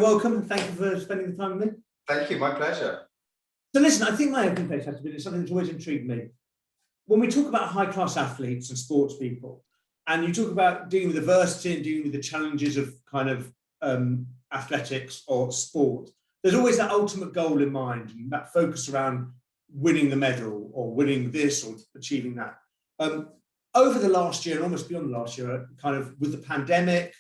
welcome. Thank you for spending the time with me. Thank you, my pleasure. So listen, I think my opening place has to be something that's always intrigued me. When we talk about high-class athletes and sports people, and you talk about dealing with adversity and dealing with the challenges of kind of athletics or sport, there's always that ultimate goal in mind, and that focus around winning the medal or winning this or achieving that. Over the last year, and almost beyond the last year, kind of with the pandemic,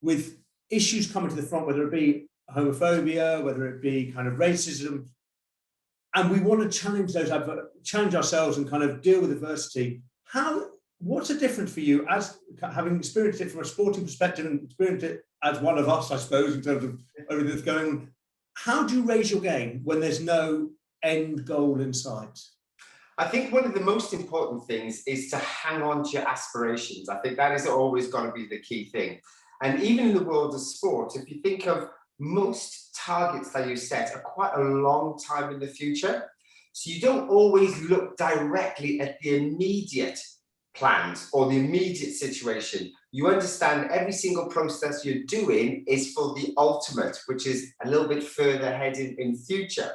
with issues coming to the front, whether it be homophobia, whether it be kind of racism, and we want to challenge ourselves and kind of deal with adversity. What's the difference for you as having experienced it from a sporting perspective and experienced it as one of us, I suppose, in terms of everything that's going on? How do you raise your game when there's no end goal in sight? I think one of the most important things is to hang on to your aspirations. I think that is always going to be the key thing. And even in the world of sport, if you think of most targets that you set are quite a long time in the future. So you don't always look directly at the immediate plans or the immediate situation. You understand every single process you're doing is for the ultimate, which is a little bit further ahead in future.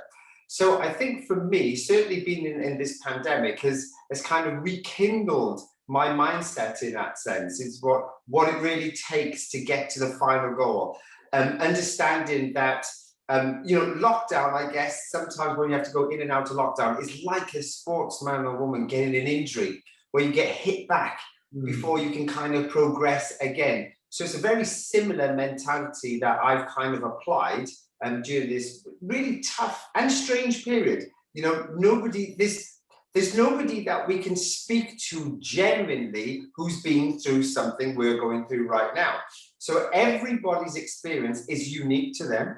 So I think for me, certainly being in this pandemic has kind of rekindled my mindset in that sense. It's what it really takes to get to the final goal. Understanding that, lockdown, I guess, sometimes when you have to go in and out of lockdown, is like a sportsman or woman getting an injury where you get hit back before you can kind of progress again. So it's a very similar mentality that I've kind of applied during this really tough and strange period. There's nobody that we can speak to genuinely who's been through something we're going through right now. So everybody's experience is unique to them.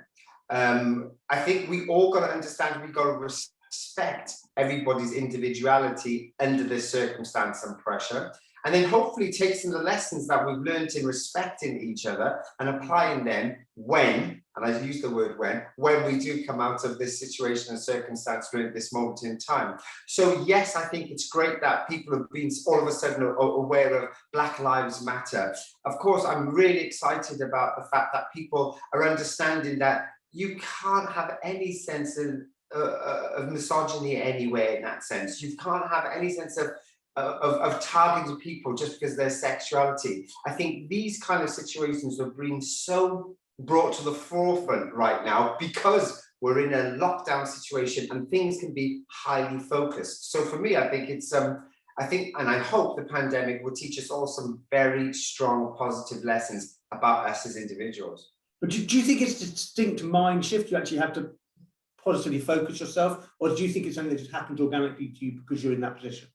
I think we all got to understand, we got to respect everybody's individuality under this circumstance and pressure. And then hopefully take some of the lessons that we've learned in respecting each other and applying them when, and I use the word when we do come out of this situation and circumstance during this moment in time. So yes, I think it's great that people have been all of a sudden aware of Black Lives Matter. Of course, I'm really excited about the fact that people are understanding that you can't have any sense of misogyny anywhere in that sense. You can't have any sense of targeting people just because of their sexuality. I think these kind of situations are being so brought to the forefront right now because we're in a lockdown situation and things can be highly focused. So for me, I think it's and I hope the pandemic will teach us all some very strong positive lessons about us as individuals. But do you think it's a distinct mind shift? You actually have to positively focus yourself, or do you think it's something that just happens organically to you because you're in that position?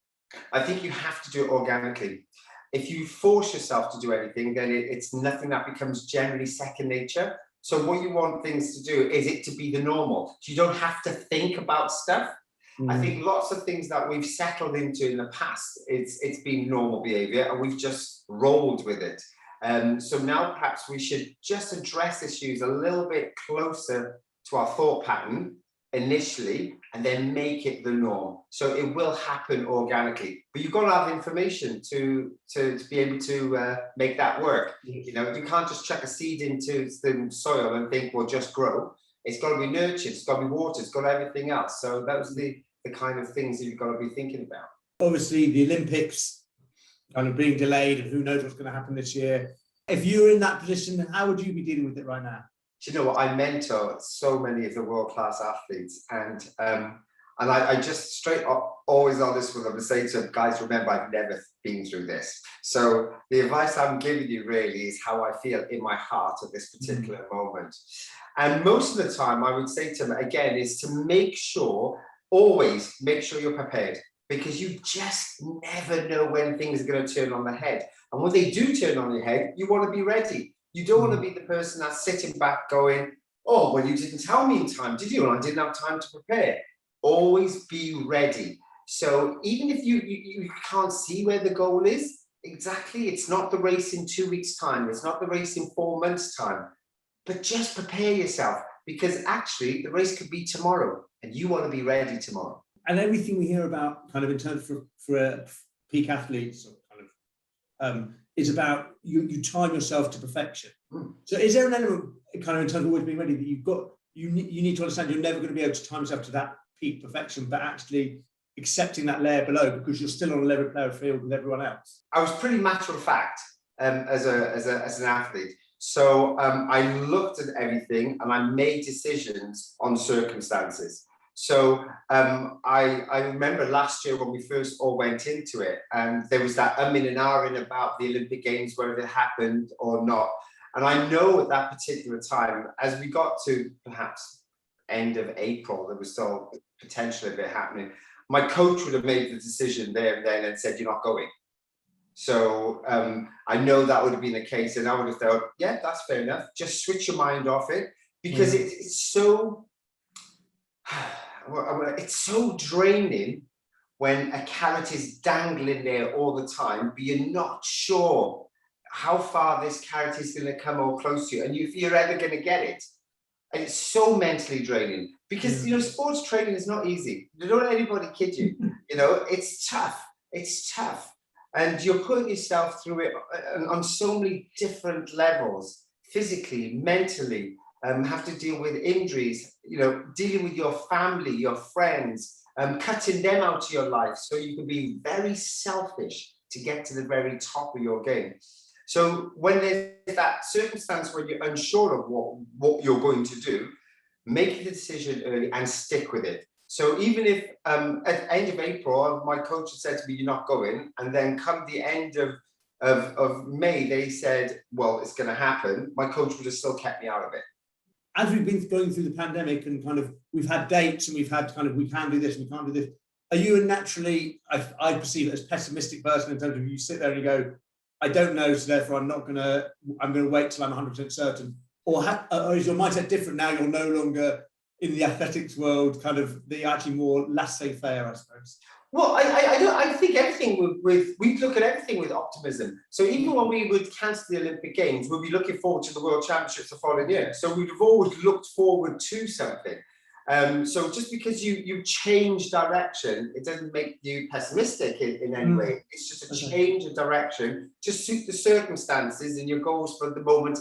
I think you have to do it organically. If you force yourself to do anything, then it's nothing that becomes generally second nature. So what you want things to do is it to be the normal. So you don't have to think about stuff. I think lots of things that we've settled into in the past, it's been normal behavior and we've just rolled with it. So now perhaps we should just address issues a little bit closer to our thought pattern initially, and then make it the norm. So it will happen organically, but you've got to have information to be able to make that work. You can't just chuck a seed into the soil and think, well, just grow. It's got to be nurtured, it's got to be watered, it's got everything else. So those are the kind of things that you've got to be thinking about. Obviously, the Olympics kind of being delayed, and who knows what's going to happen this year. If you're in that position, how would you be dealing with it right now? Do you know what? I mentor so many of the world-class athletes, and I just straight up always honest with them and say to them, guys, remember, I've never been through this. So the advice I'm giving you really is how I feel in my heart at this particular moment. And most of the time, I would say to them again, is to always make sure you're prepared, because you just never know when things are going to turn on the head. And when they do turn on your head, you want to be ready. You don't want to be the person that's sitting back going, oh, well, you didn't tell me in time, did you? And I didn't have time to prepare. Always be ready. So even if you can't see where the goal is, exactly, it's not the race in 2 weeks' time. It's not the race in 4 months' time. But just prepare yourself, because actually the race could be tomorrow and you want to be ready tomorrow. And everything we hear about kind of in terms for peak athletes or kind of is about you time yourself to perfection. So is there an element, kind of in terms of always being ready, that you need to understand you're never going to be able to time yourself to that peak perfection, but actually accepting that layer below because you're still on a level playing field with everyone else. I was pretty matter of fact as an athlete. So I looked at everything and I made decisions on circumstances. So I remember last year when we first all went into it, and there was that in and ahhing about the Olympic Games, whether it happened or not. And I know at that particular time, as we got to perhaps end of April, there was still potential of it happening. My coach would have made the decision there and then and said, "You're not going." So I know that would have been the case, and I would have thought, yeah, that's fair enough. Just switch your mind off it, because it's so draining when a carrot is dangling there all the time, but you're not sure how far this carrot is going to come or close to you, and if you're ever going to get it. And it's so mentally draining, because sports training is not easy. Don't let anybody kid you. It's tough. It's tough. And you're putting yourself through it on so many different levels, physically, mentally, have to deal with injuries, dealing with your family, your friends, cutting them out of your life so you can be very selfish to get to the very top of your game. So when there's that circumstance where you're unsure of what you're going to do, make the decision early and stick with it. So even if at the end of April, my coach had said to me, "You're not going," and then come the end of May, they said, "Well, it's going to happen," my coach would have still kept me out of it. As we've been going through the pandemic and kind of we've had dates and we've had kind of we can do this and we can't do this, are you a naturally, I perceive it as pessimistic person in terms of you sit there and you go, "I don't know, so therefore I'm going to wait till I'm 100% certain," or is your mindset different now? You're no longer in the athletics world, kind of the actually more laissez-faire, I suppose. Well, I think everything we look at everything with optimism. So even when we would cancel the Olympic Games, we'll be looking forward to the World Championships the following year. So we'd have always looked forward to something. So just because you change direction, it doesn't make you pessimistic in any way. It's just a change of direction to suit the circumstances and your goals for the moment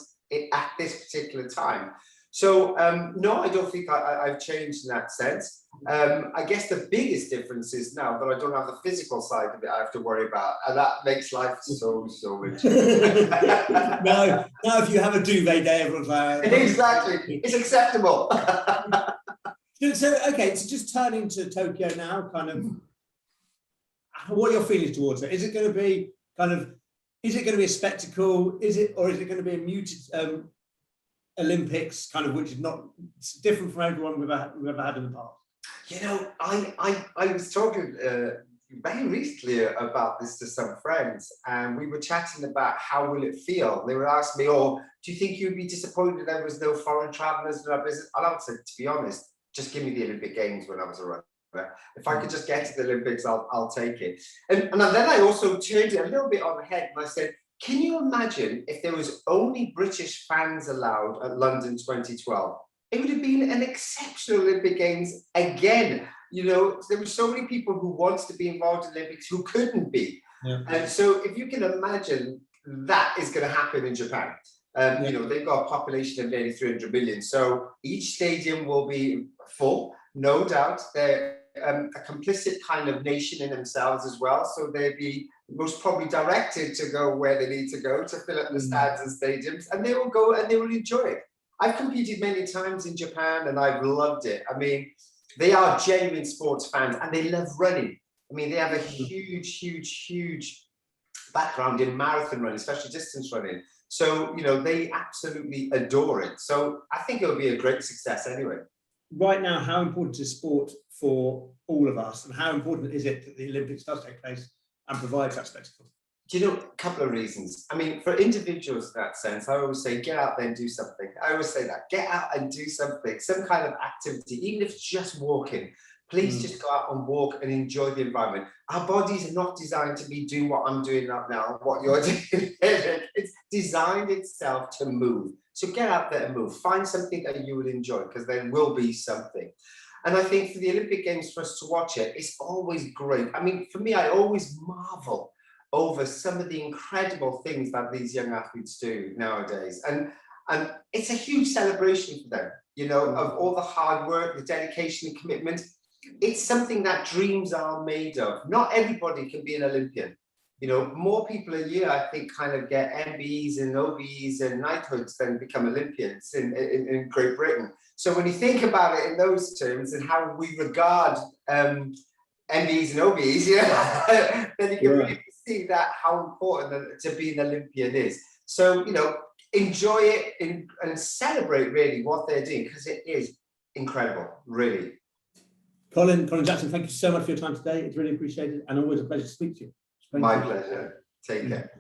at this particular time. So no, I don't think I've changed in that sense. I guess the biggest difference is now that I don't have the physical side of it I have to worry about, and that makes life so much. No, if you have a duvet day, everyone's like, exactly, it's acceptable. So just turning to Tokyo now, kind of what are your feelings towards it? Is it going to be a spectacle? Is it going to be a muted Olympics, kind of, which is not different from everyone we've ever had in the past? I was talking very recently about this to some friends, and we were chatting about how will it feel. They were asking me, "Oh, do you think you'd be disappointed there was no foreign travellers in our business?" And I would say, to be honest, just give me the Olympic Games when I was a runner. If I could just get to the Olympics, I'll take it. And then I also turned it a little bit on the head and I said, can you imagine if there was only British fans allowed at London 2012? It would have been an exceptional Olympic Games again. There were so many people who wanted to be involved in Olympics who couldn't be. Yeah. And so if you can imagine that is going to happen in Japan. They've got a population of nearly 300 million. So each stadium will be full, no doubt. They're a complicit kind of nation in themselves as well. So they'd be most probably directed to go where they need to go to fill up the stands and stadiums, and they will go and they will enjoy it. I've competed many times in Japan and I've loved it. I mean, they are genuine sports fans and they love running. I mean, they have a huge background in marathon running, especially distance running. So, they absolutely adore it. So I think it'll be a great success anyway. Right now, how important is sport for all of us, and how important is it that the Olympics does take place and provides that spectacle? A couple of reasons. I mean, for individuals in that sense, I always say, get out there and do something. I always say that, get out and do something, some kind of activity, even if it's just walking. Please just go out and walk and enjoy the environment. Our bodies are not designed to be doing what I'm doing right now, what you're doing. It's designed itself to move. So get out there and move. Find something that you will enjoy, because there will be something. And I think for the Olympic Games, for us to watch it, it's always great. I mean, for me, I always marvel over some of the incredible things that these young athletes do nowadays. And And it's a huge celebration for them, you know, of all the hard work, the dedication and commitment. It's something that dreams are made of. Not everybody can be an Olympian. You know, more people a year, I think, kind of get MBEs and OBEs and knighthoods than become Olympians in Great Britain. So when you think about it in those terms and how we regard MBEs and OBEs, then you can really see that how important to be an Olympian is. So, you know, enjoy it and celebrate really what they're doing, because it is incredible, really. Colin Jackson, thank you so much for your time today. It's really appreciated and always a pleasure to speak to you. My pleasure. Take care.